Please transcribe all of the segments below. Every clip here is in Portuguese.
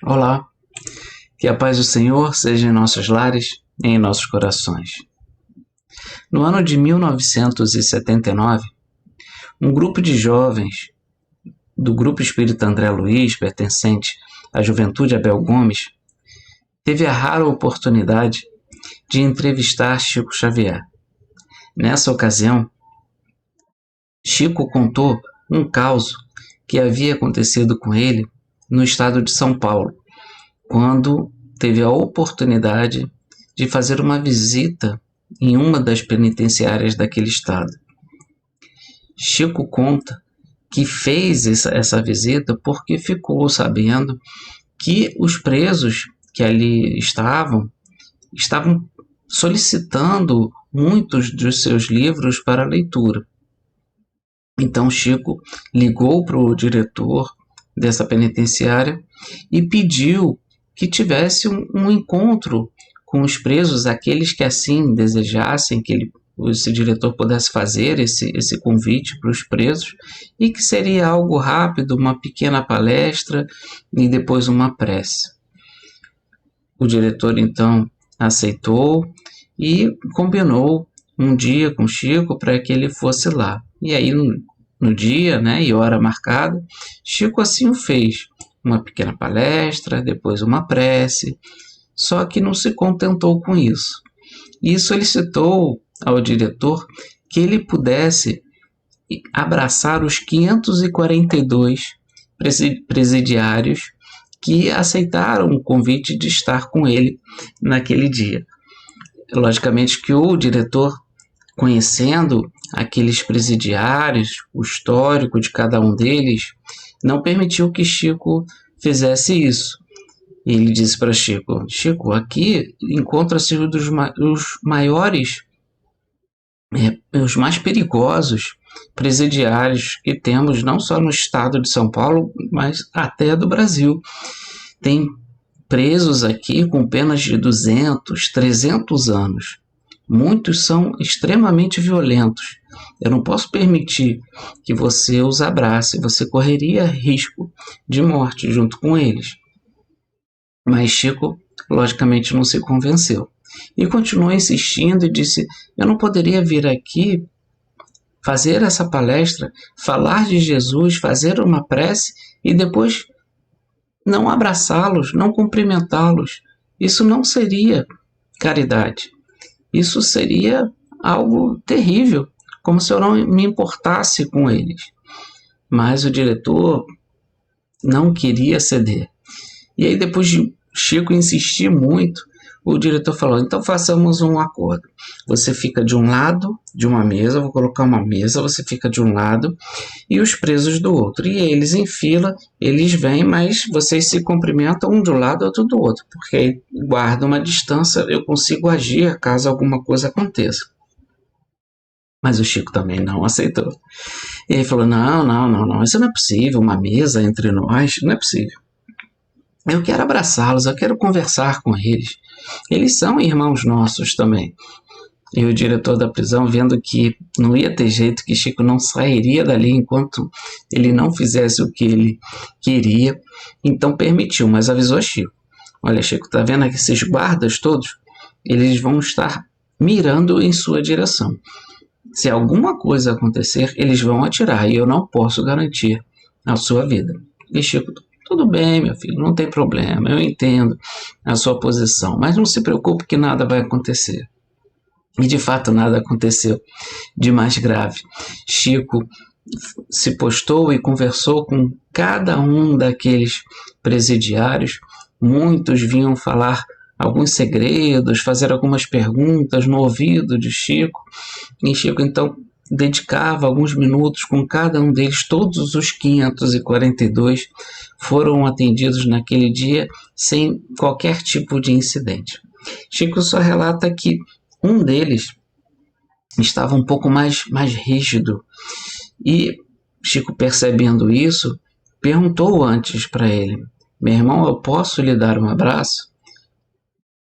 Olá, que a paz do Senhor seja em nossos lares e em nossos corações. No ano de 1979, um grupo de jovens do Grupo Espírita André Luiz, pertencente à Juventude Abel Gomes, teve a rara oportunidade de entrevistar Chico Xavier. Nessa ocasião, Chico contou um caso que havia acontecido com ele no estado de São Paulo, quando teve a oportunidade de fazer uma visita em uma das penitenciárias daquele estado. Chico conta que fez essa visita porque ficou sabendo que os presos que ali estavam solicitando muitos dos seus livros para leitura. Então Chico ligou para o diretor dessa penitenciária e pediu que tivesse um encontro com os presos, aqueles que assim desejassem, que esse diretor pudesse fazer esse convite para os presos, e que seria algo rápido, uma pequena palestra e depois uma prece. O diretor então aceitou e combinou um dia com Chico para que ele fosse lá. E aí no dia, né, e hora marcada, Chico assim o fez. Uma pequena palestra, depois uma prece, só que não se contentou com isso. E solicitou ao diretor que ele pudesse abraçar os 542 presidiários que aceitaram o convite de estar com ele naquele dia. Logicamente que o diretor, conhecendo aqueles presidiários, o histórico de cada um deles, não permitiu que Chico fizesse isso. Ele disse para Chico: Chico, aqui encontra-se os maiores, os mais perigosos presidiários que temos, não só no estado de São Paulo, mas até do Brasil. Tem presos aqui com penas de 200, 300 anos. Muitos são extremamente violentos. Eu não posso permitir que você os abrace, você correria risco de morte junto com eles. Mas Chico, logicamente, não se convenceu. E continuou insistindo e disse: eu não poderia vir aqui fazer essa palestra, falar de Jesus, fazer uma prece e depois não abraçá-los, não cumprimentá-los. Isso não seria caridade. Isso seria algo terrível, como se eu não me importasse com eles. Mas o diretor não queria ceder. E aí, depois de Chico insistir muito, o diretor falou: então façamos um acordo. Você fica de um lado de uma mesa, vou colocar uma mesa, você fica de um lado e os presos do outro. E eles em fila, eles vêm, mas vocês se cumprimentam um de um lado, outro do outro, porque guarda uma distância, eu consigo agir caso alguma coisa aconteça. Mas o Chico também não aceitou. E aí falou: não, isso não é possível, uma mesa entre nós, não é possível. Eu quero abraçá-los, eu quero conversar com eles. Eles são irmãos nossos também. E o diretor da prisão, vendo que não ia ter jeito, que Chico não sairia dali enquanto ele não fizesse o que ele queria, então permitiu, mas avisou Chico: olha, Chico, tá vendo aqui esses guardas todos? Eles vão estar mirando em sua direção. Se alguma coisa acontecer, eles vão atirar e eu não posso garantir a sua vida. E Chico: tudo bem, meu filho, não tem problema, eu entendo a sua posição, mas não se preocupe que nada vai acontecer. E de fato nada aconteceu de mais grave. Chico se postou e conversou com cada um daqueles presidiários. Muitos vinham falar alguns segredos, fazer algumas perguntas no ouvido de Chico. E Chico então dedicava alguns minutos com cada um deles. Todos os 542 foram atendidos naquele dia sem qualquer tipo de incidente. Chico só relata que um deles estava um pouco mais rígido e Chico, percebendo isso, perguntou antes para ele: meu irmão, eu posso lhe dar um abraço?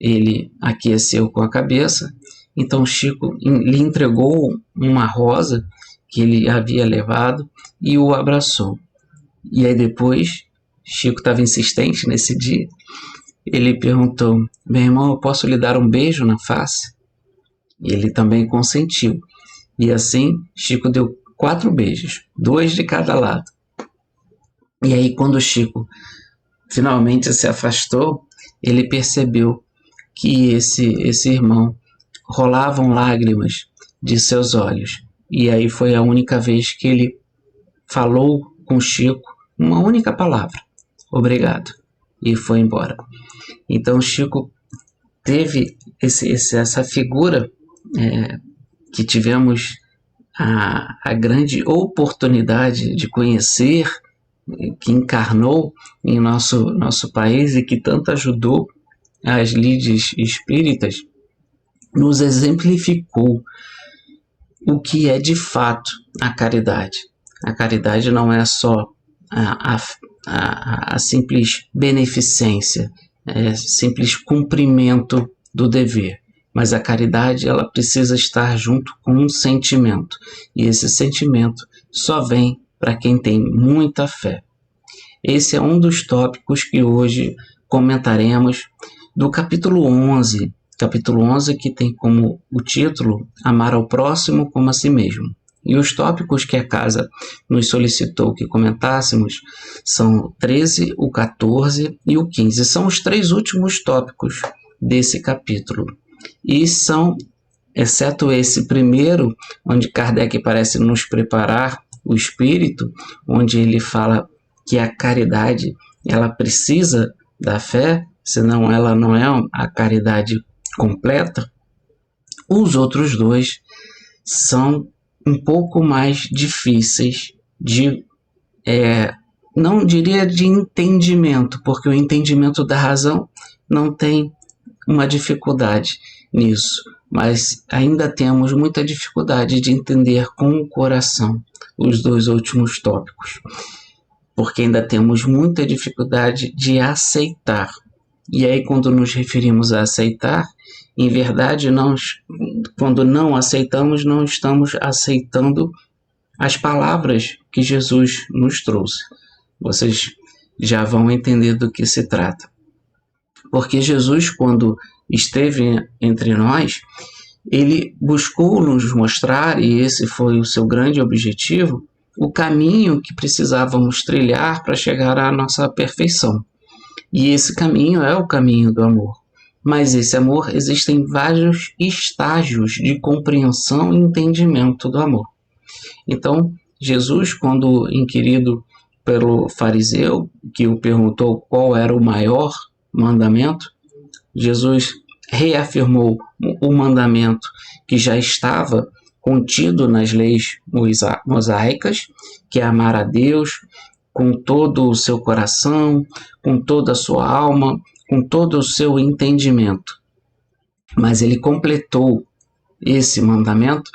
Ele aqueceu com a cabeça. Então Chico lhe entregou uma rosa que ele havia levado e o abraçou. E aí depois Chico estava insistente nesse dia. Ele perguntou: meu irmão, eu posso lhe dar um beijo na face? E ele também consentiu. E assim, Chico deu 4 beijos, 2 de cada lado. E aí, quando Chico finalmente se afastou, ele percebeu que esse irmão rolavam lágrimas de seus olhos. E aí foi a única vez que ele falou com Chico uma única palavra: obrigado. E foi embora. Então Chico teve essa figura que tivemos a grande oportunidade de conhecer, que encarnou em nosso país e que tanto ajudou as lides espíritas, nos exemplificou o que é de fato a caridade. A caridade não é só a simples beneficência, simples cumprimento do dever, mas a caridade ela precisa estar junto com um sentimento, e esse sentimento só vem para quem tem muita fé. Esse é um dos tópicos que hoje comentaremos do capítulo 11, que tem como o título Amar ao Próximo como a Si Mesmo. E os tópicos que a casa nos solicitou que comentássemos são o 13, o 14 e o 15. São os 3 últimos tópicos desse capítulo. E são, exceto esse primeiro, onde Kardec parece nos preparar o espírito, onde ele fala que a caridade ela precisa da fé, senão ela não é a caridade completa. Os outros 2 são um pouco mais difíceis de, não diria de entendimento, porque o entendimento da razão não tem uma dificuldade nisso, mas ainda temos muita dificuldade de entender com o coração os 2 últimos tópicos, porque ainda temos muita dificuldade de aceitar. E aí, quando nos referimos a aceitar, em verdade, quando não aceitamos, não estamos aceitando as palavras que Jesus nos trouxe. Vocês já vão entender do que se trata. Porque Jesus, quando esteve entre nós, ele buscou nos mostrar, e esse foi o seu grande objetivo, o caminho que precisávamos trilhar para chegar à nossa perfeição. E esse caminho é o caminho do amor. Mas esse amor, existem vários estágios de compreensão e entendimento do amor. Então, Jesus, quando inquirido pelo fariseu, que o perguntou qual era o maior mandamento, Jesus reafirmou o mandamento que já estava contido nas leis mosaicas, que é amar a Deus com todo o seu coração, com toda a sua alma, com todo o seu entendimento. Mas ele completou esse mandamento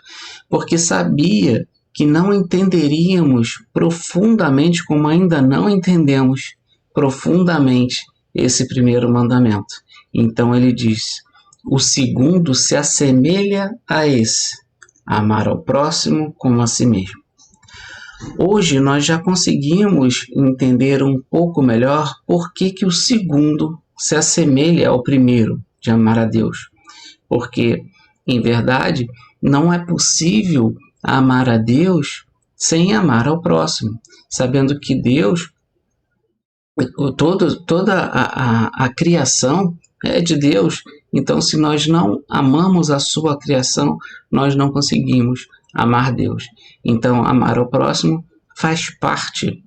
porque sabia que não entenderíamos profundamente, como ainda não entendemos profundamente esse primeiro mandamento. Então ele diz: o segundo se assemelha a esse, amar ao próximo como a si mesmo. Hoje nós já conseguimos entender um pouco melhor por que o segundo se assemelha ao primeiro, de amar a Deus. Porque, em verdade, não é possível amar a Deus sem amar ao próximo, sabendo que Deus, toda a criação é de Deus. Então, se nós não amamos a sua criação, nós não conseguimos amar Deus. Então, amar ao próximo faz parte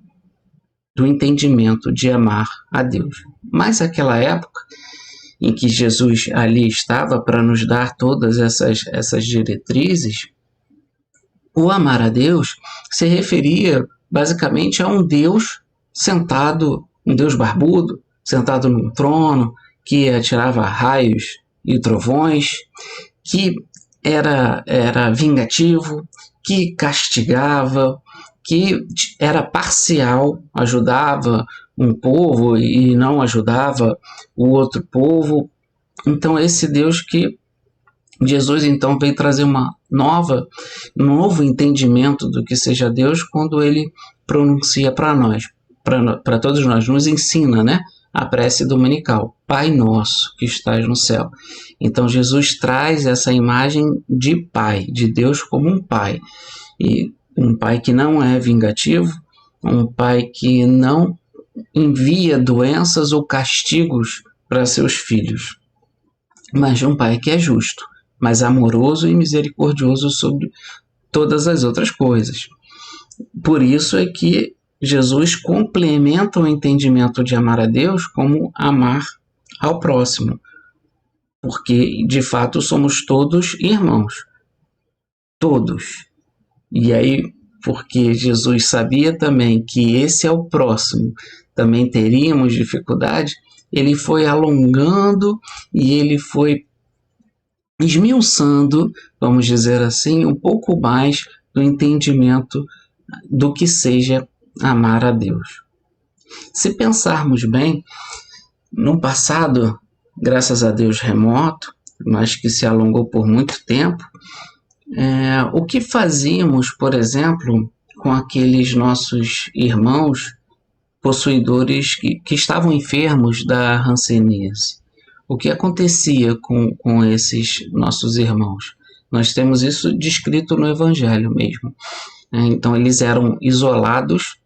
do entendimento de amar a Deus. Mas aquela época em que Jesus ali estava para nos dar todas essas diretrizes, o amar a Deus se referia basicamente a um Deus sentado, um Deus barbudo, sentado num trono, que atirava raios e trovões, que era vingativo, que castigava, que era parcial, ajudava um povo e não ajudava o outro povo. Então esse Deus que Jesus então veio trazer um novo entendimento do que seja Deus quando ele pronuncia para nós: para todos nós, nos ensina, né? A prece dominical, Pai Nosso que estás no céu. Então Jesus traz essa imagem de Pai, de Deus como um Pai. E um Pai que não é vingativo, um Pai que não envia doenças ou castigos para seus filhos, mas um Pai que é justo, mas amoroso e misericordioso sobre todas as outras coisas. Por isso é que Jesus complementa o entendimento de amar a Deus como amar ao próximo, porque de fato somos todos irmãos, todos. E aí, porque Jesus sabia também que esse é o próximo, também teríamos dificuldade, ele foi alongando e ele foi esmiuçando, vamos dizer assim, um pouco mais do entendimento do que seja amar a Deus. Se pensarmos bem, no passado, graças a Deus remoto, mas que se alongou por muito tempo, o que fazíamos, por exemplo, com aqueles nossos irmãos possuidores que estavam enfermos da hanseníase? O que acontecia com esses nossos irmãos? Nós temos isso descrito no Evangelho mesmo. Então, eles eram isolados,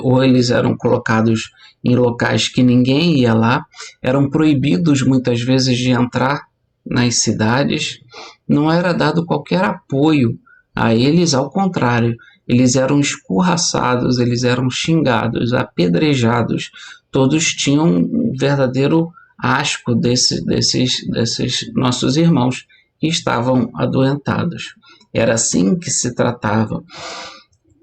ou eles eram colocados em locais que ninguém ia lá, eram proibidos muitas vezes de entrar nas cidades, não era dado qualquer apoio a eles, ao contrário, eles eram escorraçados, eles eram xingados, apedrejados, todos tinham um verdadeiro asco desses nossos irmãos que estavam adoentados. Era assim que se tratava.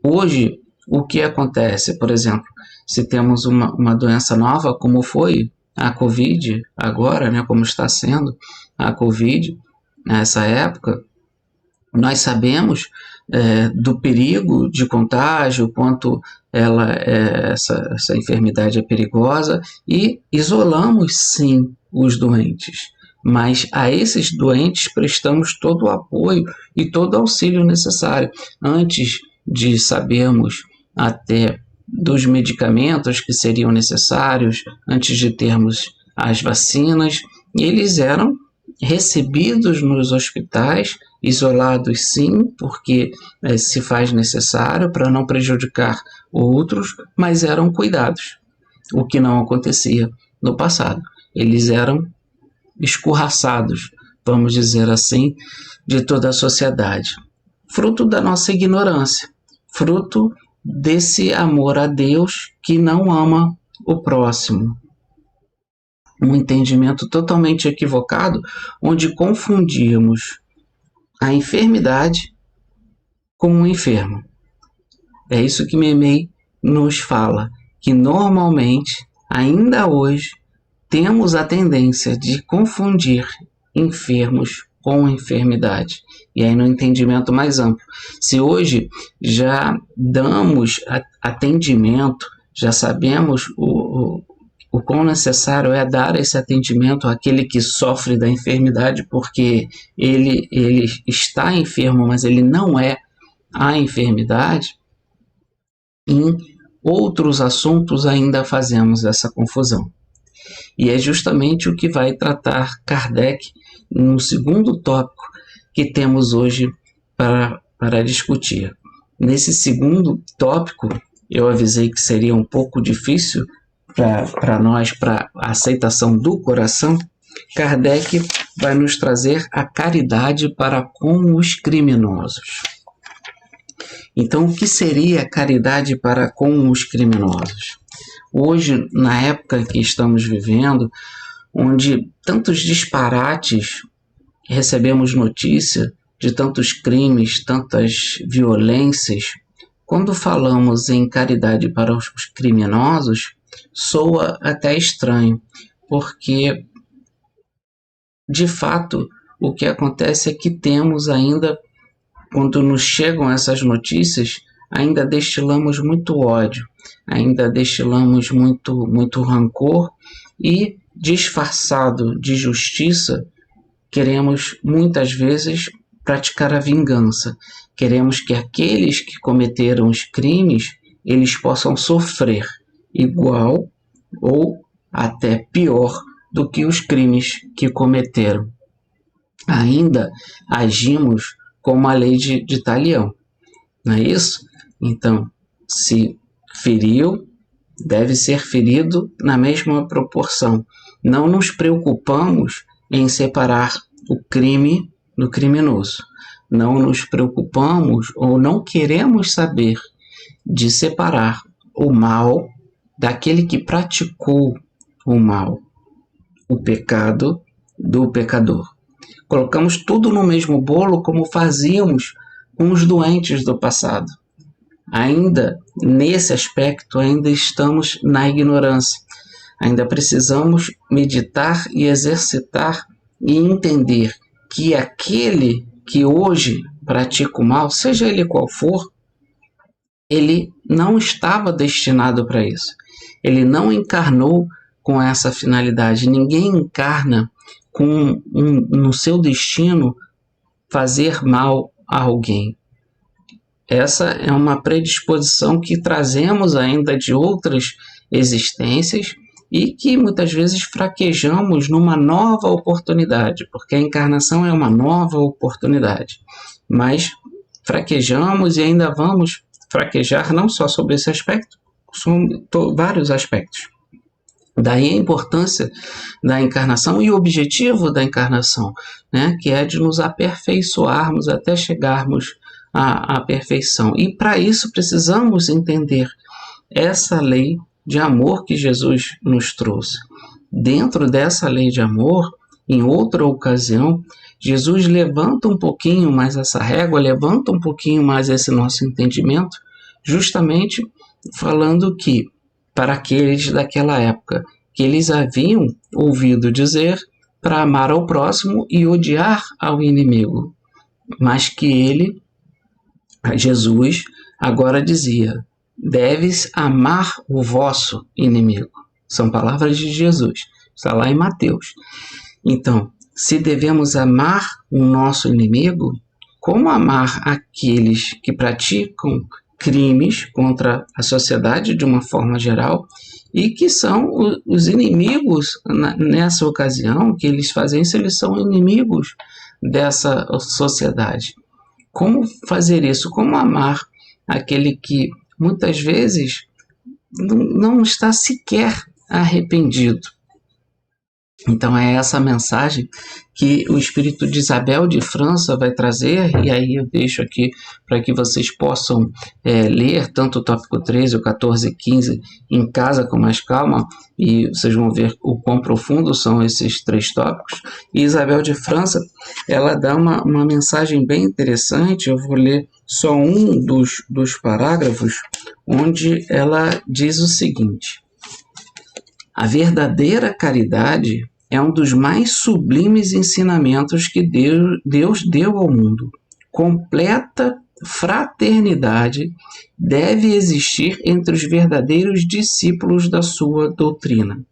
Hoje, o que acontece? Por exemplo, se temos uma doença nova, como foi a Covid agora, né, como está sendo a Covid nessa época, nós sabemos do perigo de contágio, quanto essa enfermidade é perigosa, e isolamos sim os doentes. Mas a esses doentes prestamos todo o apoio e todo o auxílio necessário. Antes de sabermos até dos medicamentos que seriam necessários, antes de termos as vacinas, eles eram recebidos nos hospitais, isolados sim, porque se faz necessário para não prejudicar outros, mas eram cuidados, o que não acontecia no passado. Eles eram escorraçados, vamos dizer assim, de toda a sociedade. Fruto da nossa ignorância, fruto desse amor a Deus que não ama o próximo. Um entendimento totalmente equivocado, onde confundimos a enfermidade com o enfermo. É isso que Memei nos fala, que normalmente, ainda hoje, temos a tendência de confundir enfermos com enfermidade. E aí no entendimento mais amplo. Se hoje já damos atendimento, já sabemos o quão necessário é dar esse atendimento àquele que sofre da enfermidade, porque ele está enfermo, mas ele não é a enfermidade, em outros assuntos ainda fazemos essa confusão. E é justamente o que vai tratar Kardec no segundo tópico que temos hoje para discutir. Nesse segundo tópico, eu avisei que seria um pouco difícil para nós, para a aceitação do coração. Kardec vai nos trazer a caridade para com os criminosos. Então, o que seria a caridade para com os criminosos? Hoje, na época que estamos vivendo, onde tantos disparates, recebemos notícia de tantos crimes, tantas violências, quando falamos em caridade para os criminosos, soa até estranho, porque, de fato, o que acontece é que temos ainda, quando nos chegam essas notícias, ainda destilamos muito ódio, ainda destilamos muito rancor e, disfarçado de justiça, queremos muitas vezes praticar a vingança. Queremos que aqueles que cometeram os crimes, eles possam sofrer igual ou até pior do que os crimes que cometeram. Ainda agimos como a lei de Talião, não é isso? Então, se feriu, deve ser ferido na mesma proporção. Não nos preocupamos em separar o crime do criminoso. Não nos preocupamos ou não queremos saber de separar o mal daquele que praticou o mal, o pecado do pecador. Colocamos tudo no mesmo bolo como fazíamos com os doentes do passado. Ainda nesse aspecto, ainda estamos na ignorância. Ainda precisamos meditar e exercitar e entender que aquele que hoje pratica o mal, seja ele qual for, ele não estava destinado para isso. Ele não encarnou com essa finalidade. Ninguém encarna com no seu destino fazer mal a alguém. Essa é uma predisposição que trazemos ainda de outras existências e que muitas vezes fraquejamos numa nova oportunidade, porque a encarnação é uma nova oportunidade. Mas fraquejamos e ainda vamos fraquejar não só sobre esse aspecto, sobre vários aspectos. Daí a importância da encarnação e o objetivo da encarnação, né, que é de nos aperfeiçoarmos até chegarmos à perfeição. E para isso precisamos entender essa lei de amor que Jesus nos trouxe. Dentro dessa lei de amor, em outra ocasião, Jesus levanta um pouquinho mais essa régua, levanta um pouquinho mais esse nosso entendimento, justamente falando que, para aqueles daquela época, que eles haviam ouvido dizer para amar ao próximo e odiar ao inimigo, mas que ele, Jesus, agora dizia: deves amar o vosso inimigo. São palavras de Jesus, está lá em Mateus. Então, se devemos amar o nosso inimigo, como amar aqueles que praticam crimes contra a sociedade de uma forma geral e que são os inimigos nessa ocasião, que eles fazem isso, eles são inimigos dessa sociedade. Como fazer isso? Como amar aquele que muitas vezes não está sequer arrependido? Então é essa mensagem que o espírito de Isabel de França vai trazer, e aí eu deixo aqui para que vocês possam ler tanto o tópico 13, o 14 e 15 em casa com mais calma, e vocês vão ver o quão profundo são esses 3 tópicos. E Isabel de França, ela dá uma mensagem bem interessante. Eu vou ler só um dos parágrafos, onde ela diz o seguinte: a verdadeira caridade é um dos mais sublimes ensinamentos que Deus deu ao mundo. Completa fraternidade deve existir entre os verdadeiros discípulos da sua doutrina.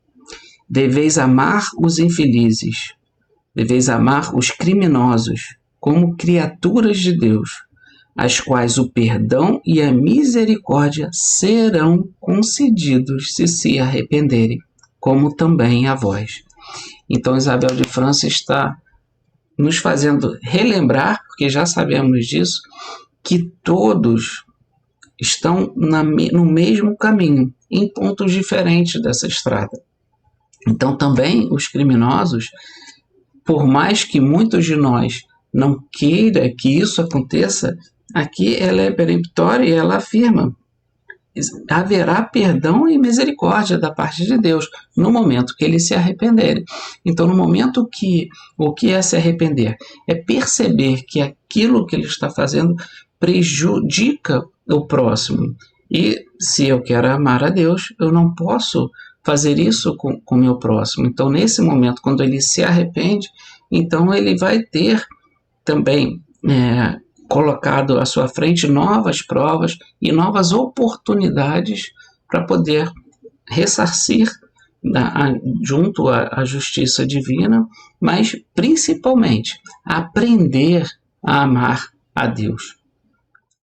Deveis amar os infelizes, deveis amar os criminosos como criaturas de Deus, às quais o perdão e a misericórdia serão concedidos se arrependerem, como também a vós. Então Isabel de França está nos fazendo relembrar, porque já sabemos disso, que todos estão no mesmo caminho, em pontos diferentes dessa estrada. Então também os criminosos, por mais que muitos de nós não queira que isso aconteça, aqui ela é peremptória e ela afirma: haverá perdão e misericórdia da parte de Deus no momento que eles se arrependerem. Então, no momento que o que é se arrepender? É perceber que aquilo que ele está fazendo prejudica o próximo. E se eu quero amar a Deus, eu não posso fazer isso com o meu próximo. Então, nesse momento, quando ele se arrepende, então ele vai ter também colocado à sua frente novas provas e novas oportunidades para poder ressarcir junto à justiça divina, mas principalmente aprender a amar a Deus.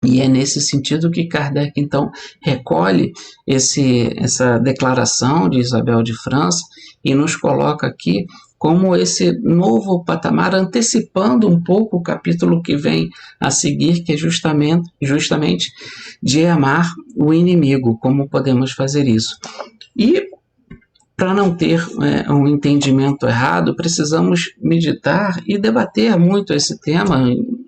E é nesse sentido que Kardec, então, recolhe essa declaração de Isabel de França e nos coloca aqui como esse novo patamar, antecipando um pouco o capítulo que vem a seguir, que é justamente de amar o inimigo, como podemos fazer isso. E para não ter um entendimento errado, precisamos meditar e debater muito esse tema.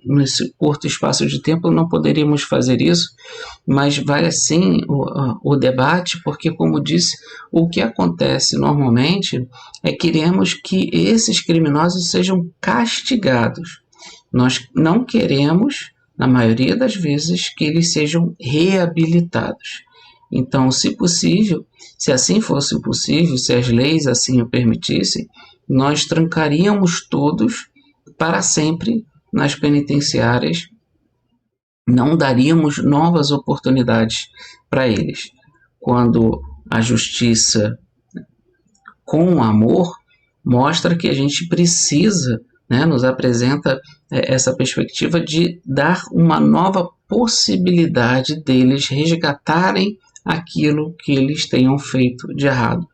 Nesse curto espaço de tempo não poderíamos fazer isso, mas vale sim o debate, porque, como disse, o que acontece normalmente é que queremos que esses criminosos sejam castigados. Nós não queremos, na maioria das vezes, que eles sejam reabilitados. Então, se possível, se assim fosse possível, se as leis assim o permitissem, nós trancaríamos todos para sempre nas penitenciárias, não daríamos novas oportunidades para eles. Quando a justiça, com amor, mostra que a gente precisa, nos apresenta essa perspectiva de dar uma nova possibilidade deles resgatarem aquilo que eles tenham feito de errado.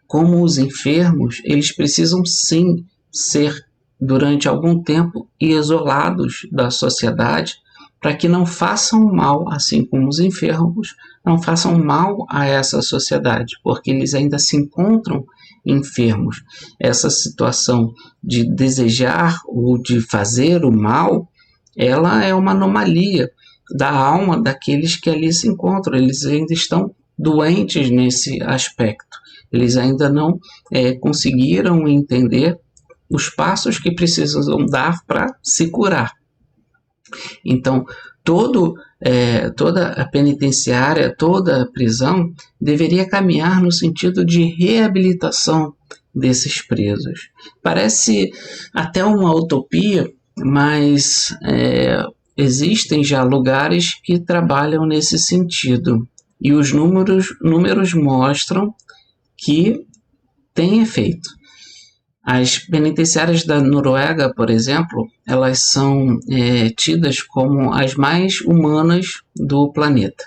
Como os enfermos, eles precisam sim ser, durante algum tempo, isolados da sociedade, para que não façam mal, assim como os enfermos, não façam mal a essa sociedade, porque eles ainda se encontram enfermos. Essa situação de desejar ou de fazer o mal, ela é uma anomalia da alma daqueles que ali se encontram. Eles ainda estão doentes nesse aspecto. Eles ainda não conseguiram entender os passos que precisam dar para se curar. Então, toda a penitenciária, toda a prisão deveria caminhar no sentido de reabilitação desses presos. Parece até uma utopia, mas existem já lugares que trabalham nesse sentido. E os números mostram que tem efeito. As penitenciárias da Noruega, por exemplo, elas são tidas como as mais humanas do planeta.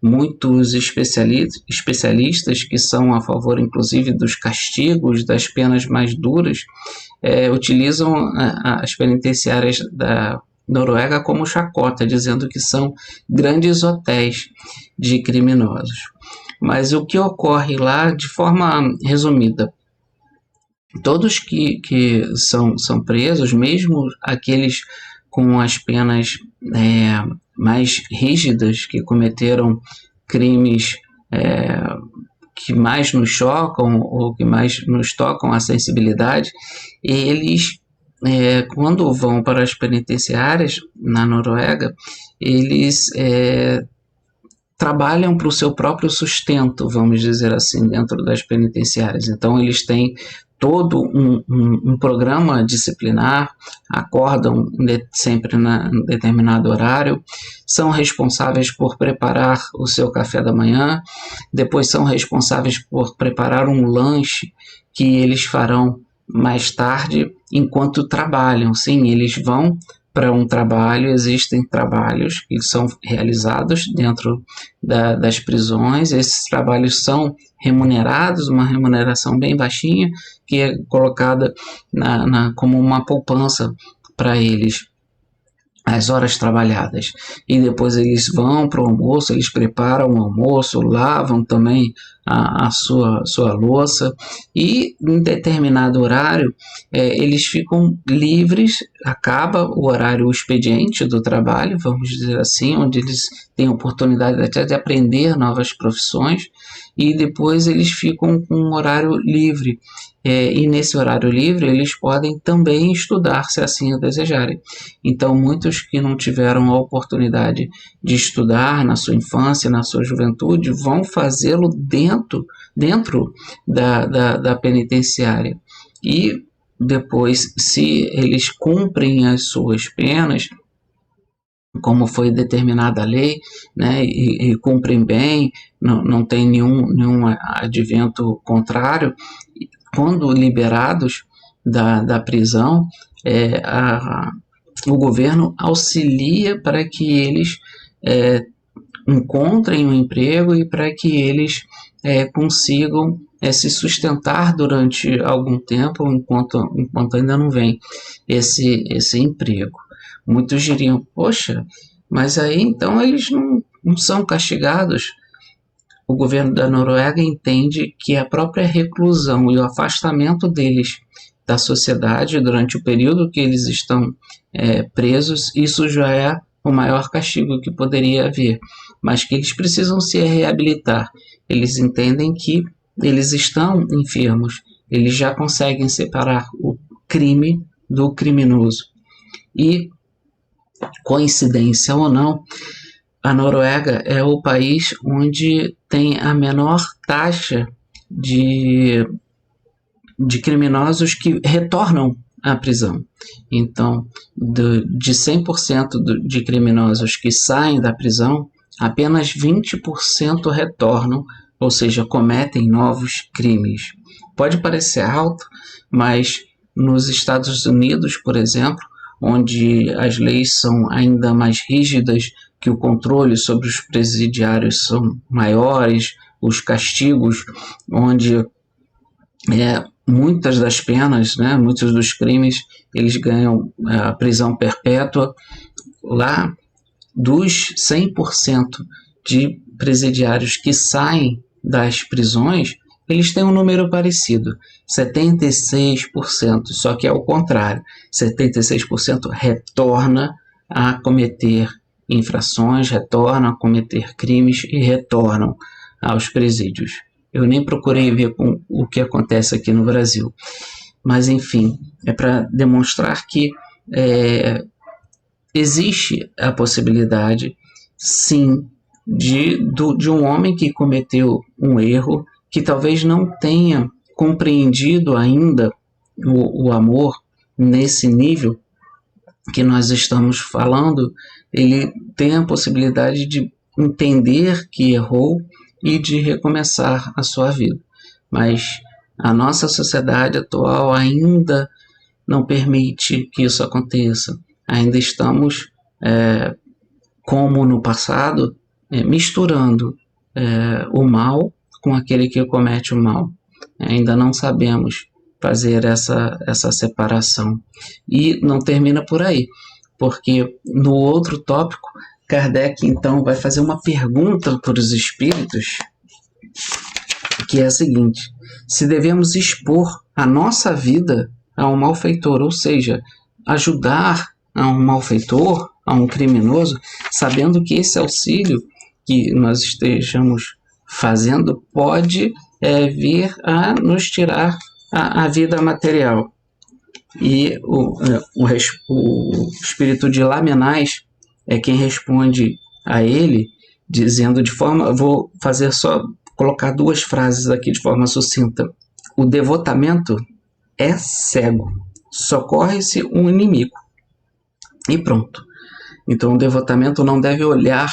Muitos especialistas que são a favor, inclusive, dos castigos, das penas mais duras, utilizam as penitenciárias da Noruega como chacota, dizendo que são grandes hotéis de criminosos. Mas o que ocorre lá, de forma resumida, todos que são presos, mesmo aqueles com as penas mais rígidas, que cometeram crimes que mais nos chocam ou que mais nos tocam a sensibilidade, eles, quando vão para as penitenciárias na Noruega, eles trabalham para o seu próprio sustento, vamos dizer assim, dentro das penitenciárias. Então, eles têm todo um programa disciplinar, acordam sempre em determinado horário, são responsáveis por preparar o seu café da manhã, depois são responsáveis por preparar um lanche que eles farão mais tarde enquanto trabalham. Sim, eles vão para um trabalho, existem trabalhos que são realizados dentro das prisões, esses trabalhos são remunerados, uma remuneração bem baixinha, que é colocada como uma poupança para eles, as horas trabalhadas. E depois eles vão para o almoço, eles preparam o almoço, lavam também a sua louça, e em determinado horário eles ficam livres, acaba o horário, o expediente do trabalho, vamos dizer assim, onde eles têm oportunidade até de aprender novas profissões, e depois eles ficam com um horário livre. E nesse horário livre eles podem também estudar, se assim o desejarem. Então, muitos que não tiveram a oportunidade de estudar na sua infância, na sua juventude, vão fazê-lo dentro da penitenciária. E depois, se eles cumprem as suas penas, como foi determinada a lei, e cumprem bem, não tem nenhum advento contrário, quando liberados da prisão, o governo auxilia para que eles encontrem um emprego e para que eles consigam se sustentar durante algum tempo, enquanto ainda não vem esse emprego. Muitos diriam, poxa, mas aí então eles não são castigados. O governo da Noruega entende que a própria reclusão e o afastamento deles da sociedade durante o período que eles estão presos, isso já é o maior castigo que poderia haver, mas que eles precisam se reabilitar. Eles entendem que eles estão enfermos, eles já conseguem separar o crime do criminoso. E, coincidência ou não, a Noruega é o país onde tem a menor taxa de criminosos que retornam à prisão. Então, de 100% de criminosos que saem da prisão, apenas 20% retornam, ou seja, cometem novos crimes. Pode parecer alto, mas nos Estados Unidos, por exemplo, onde as leis são ainda mais rígidas, que o controle sobre os presidiários são maiores, os castigos, onde muitas das penas, muitos dos crimes, eles ganham a prisão perpétua. Lá, dos 100% de presidiários que saem das prisões, eles têm um número parecido, 76%, só que é o contrário, 76% retorna a cometer infrações, retornam a cometer crimes e retornam aos presídios. Eu nem procurei ver com o que acontece aqui no Brasil, mas enfim, é para demonstrar que existe a possibilidade, sim, de um homem que cometeu um erro, que talvez não tenha compreendido ainda o amor nesse nível que nós estamos falando, ele tem a possibilidade de entender que errou e de recomeçar a sua vida. Mas a nossa sociedade atual ainda não permite que isso aconteça. Ainda estamos, como no passado, misturando o mal com aquele que comete o mal. Ainda não sabemos fazer essa separação. E não termina por aí, porque no outro tópico, Kardec então vai fazer uma pergunta para os espíritos, que é a seguinte: se devemos expor a nossa vida a um malfeitor, ou seja, ajudar a um malfeitor, a um criminoso, sabendo que esse auxílio que nós estejamos fazendo pode vir a nos tirar a vida material. E o espírito de Lamennais é quem responde a ele, dizendo de forma... Vou fazer só, colocar duas frases aqui de forma sucinta. O devotamento é cego, socorre-se um inimigo. E pronto. Então o devotamento não deve olhar,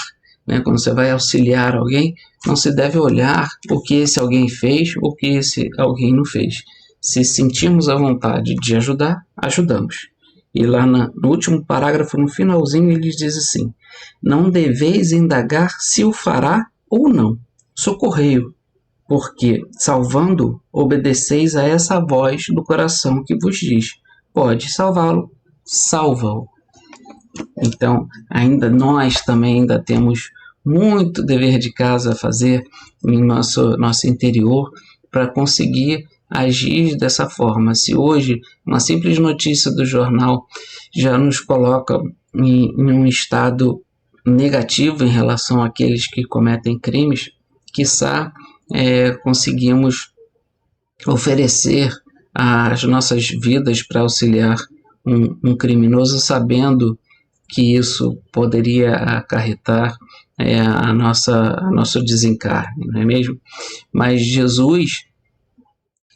quando você vai auxiliar alguém, não se deve olhar o que esse alguém fez ou o que esse alguém não fez. Se sentirmos a vontade de ajudar, ajudamos. E lá no último parágrafo, no finalzinho, ele diz assim: não deveis indagar se o fará ou não. Socorrei-o, porque, salvando, obedeceis a essa voz do coração que vos diz: pode salvá-lo, salva-o. Então, nós também ainda temos muito dever de casa a fazer em nosso interior para conseguir agir dessa forma. Se hoje uma simples notícia do jornal já nos coloca em um estado negativo em relação àqueles que cometem crimes, quiçá conseguimos oferecer as nossas vidas para auxiliar um criminoso, sabendo que isso poderia acarretar nosso desencarne, não é mesmo? Mas Jesus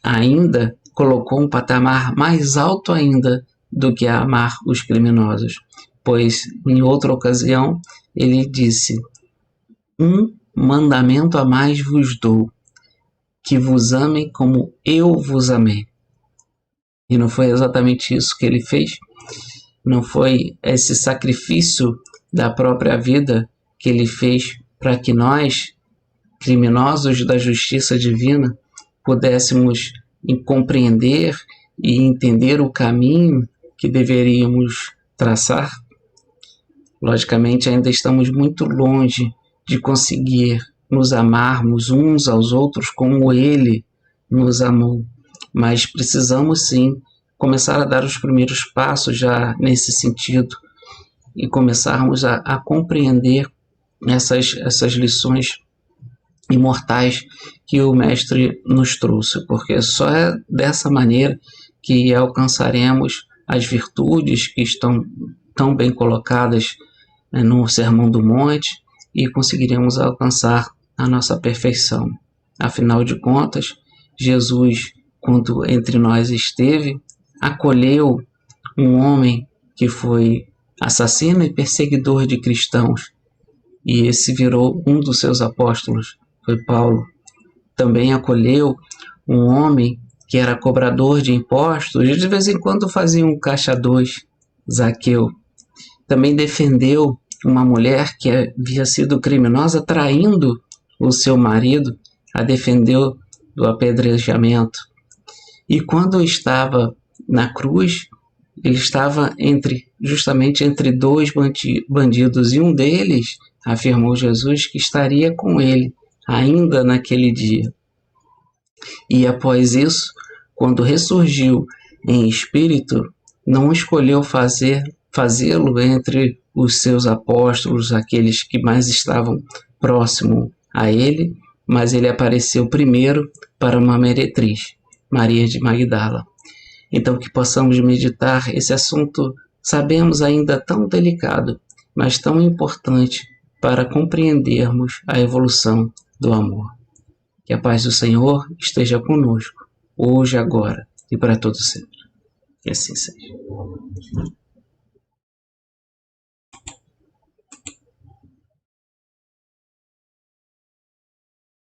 ainda colocou um patamar mais alto ainda do que amar os criminosos, pois em outra ocasião ele disse: um mandamento a mais vos dou, que vos amem como eu vos amei. E não foi exatamente isso que ele fez? Não foi esse sacrifício da própria vida que ele fez para que nós, criminosos da justiça divina, pudéssemos compreender e entender o caminho que deveríamos traçar? Logicamente, ainda estamos muito longe de conseguir nos amarmos uns aos outros como Ele nos amou, mas precisamos sim começar a dar os primeiros passos já nesse sentido e começarmos a compreender essas lições imortais que o Mestre nos trouxe, porque só é dessa maneira que alcançaremos as virtudes que estão tão bem colocadas no Sermão do Monte e conseguiremos alcançar a nossa perfeição. Afinal de contas, Jesus, quando entre nós esteve, acolheu um homem que foi assassino e perseguidor de cristãos, e esse virou um dos seus apóstolos, foi Paulo. Também acolheu um homem que era cobrador de impostos e de vez em quando fazia um caixa dois, Zaqueu. Também defendeu uma mulher que havia sido criminosa traindo o seu marido, a defendeu do apedrejamento. E quando estava na cruz, ele estava justamente entre dois bandidos, e um deles afirmou Jesus que estaria com ele ainda naquele dia. E após isso, quando ressurgiu em espírito, não escolheu fazê-lo entre os seus apóstolos, aqueles que mais estavam próximos a ele, mas ele apareceu primeiro para uma meretriz, Maria de Magdala. Então, que possamos meditar esse assunto, sabemos ainda tão delicado, mas tão importante para compreendermos a evolução do amor. Que a paz do Senhor esteja conosco, hoje, agora e para todo sempre. Que assim seja.